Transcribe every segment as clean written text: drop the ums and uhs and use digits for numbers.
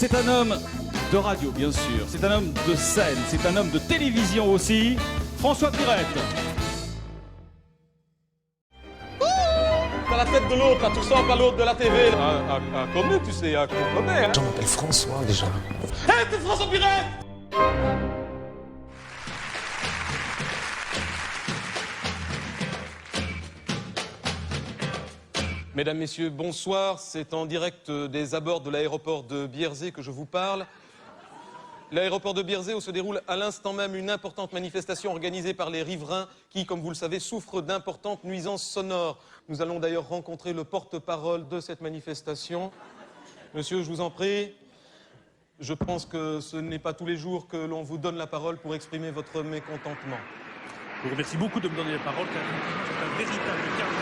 C'est un homme de radio, bien sûr. C'est un homme de scène. C'est un homme de télévision aussi. François Pirette. T'as la tête de l'autre, là, tu ressembles à l'autre de la TV. Un connu, tu sais, un qu'on connaît. Hein. Je m'appelle François déjà. Hé, hey, t'es François Pirette! Mesdames, Messieurs, bonsoir. C'est en direct des abords de l'aéroport de Bierzet que je vous parle. L'aéroport de Bierzet où se déroule à l'instant même une importante manifestation organisée par les riverains qui, comme vous le savez, souffrent d'importantes nuisances sonores. Nous allons d'ailleurs rencontrer le porte-parole de cette manifestation. Monsieur, je vous en prie, je pense que ce n'est pas tous les jours que l'on vous donne la parole pour exprimer votre mécontentement. Je vous remercie beaucoup de me donner la parole car c'est un véritable carnet.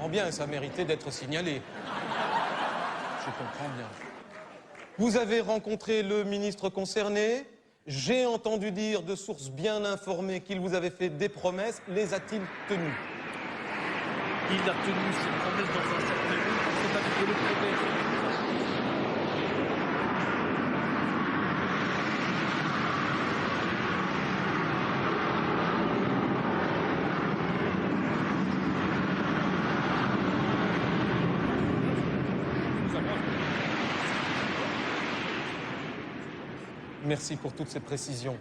Bien, ça méritait d'être signalé. Je comprends bien. Vous avez rencontré le ministre concerné. J'ai entendu dire de sources bien informées qu'il vous avait fait des promesses. Les a-t-il tenues? Il a tenu ses promesses dans un certain nombre. C'est avec le problème. Merci pour toutes ces précisions.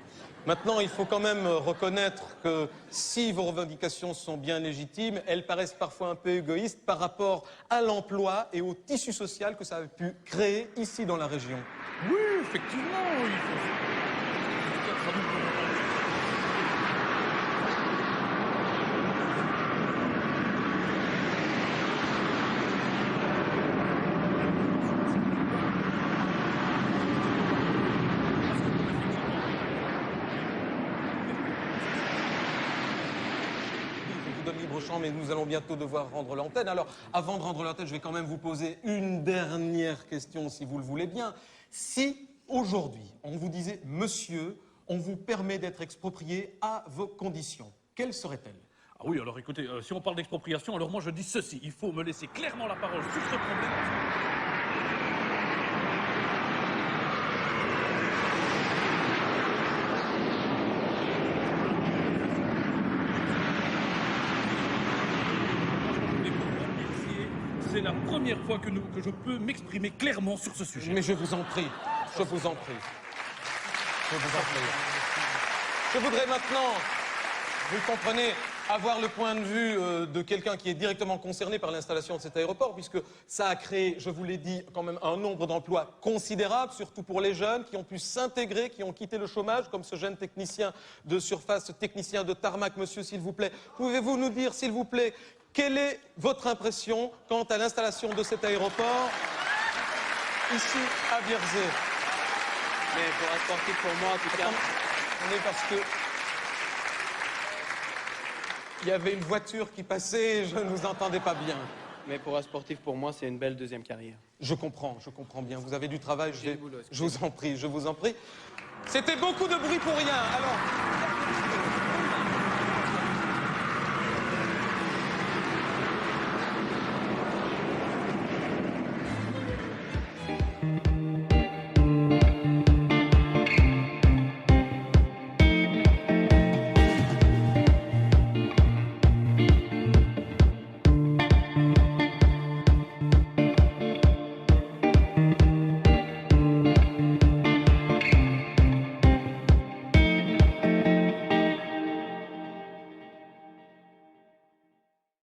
Maintenant, il faut quand même reconnaître que si vos revendications sont bien légitimes, elles paraissent parfois un peu égoïstes par rapport à l'emploi et au tissu social que ça a pu créer ici dans la région. Oui, effectivement, il faut... Mais nous allons bientôt devoir rendre l'antenne. Alors, avant de rendre l'antenne, je vais quand même vous poser une dernière question, si vous le voulez bien. Si, aujourd'hui, on vous disait, monsieur, on vous permet d'être exproprié à vos conditions, quelles seraient-elles? Ah oui, alors écoutez, si on parle d'expropriation, alors moi je dis ceci, il faut me laisser clairement la parole sur ce problème. C'est la première fois que je peux m'exprimer clairement sur ce sujet. Mais je vous en prie, je vous en prie. Je vous en prie. Je voudrais maintenant, vous comprenez, avoir le point de vue de quelqu'un qui est directement concerné par l'installation de cet aéroport, puisque ça a créé, je vous l'ai dit, quand même un nombre d'emplois considérable, surtout pour les jeunes qui ont pu s'intégrer, qui ont quitté le chômage, comme ce jeune technicien de surface, ce technicien de tarmac. Monsieur, s'il vous plaît, pouvez-vous nous dire, s'il vous plaît, quelle est votre impression quant à l'installation de cet aéroport ici à Bierzet? Mais pour un sportif, pour moi, en tout cas... Attendez, parce que... il y avait une voiture qui passait et je ne vous entendais pas bien. Mais pour un sportif, pour moi, c'est une belle deuxième carrière. Je comprends bien. Vous avez du travail, je vous en prie. C'était beaucoup de bruit pour rien. Alors...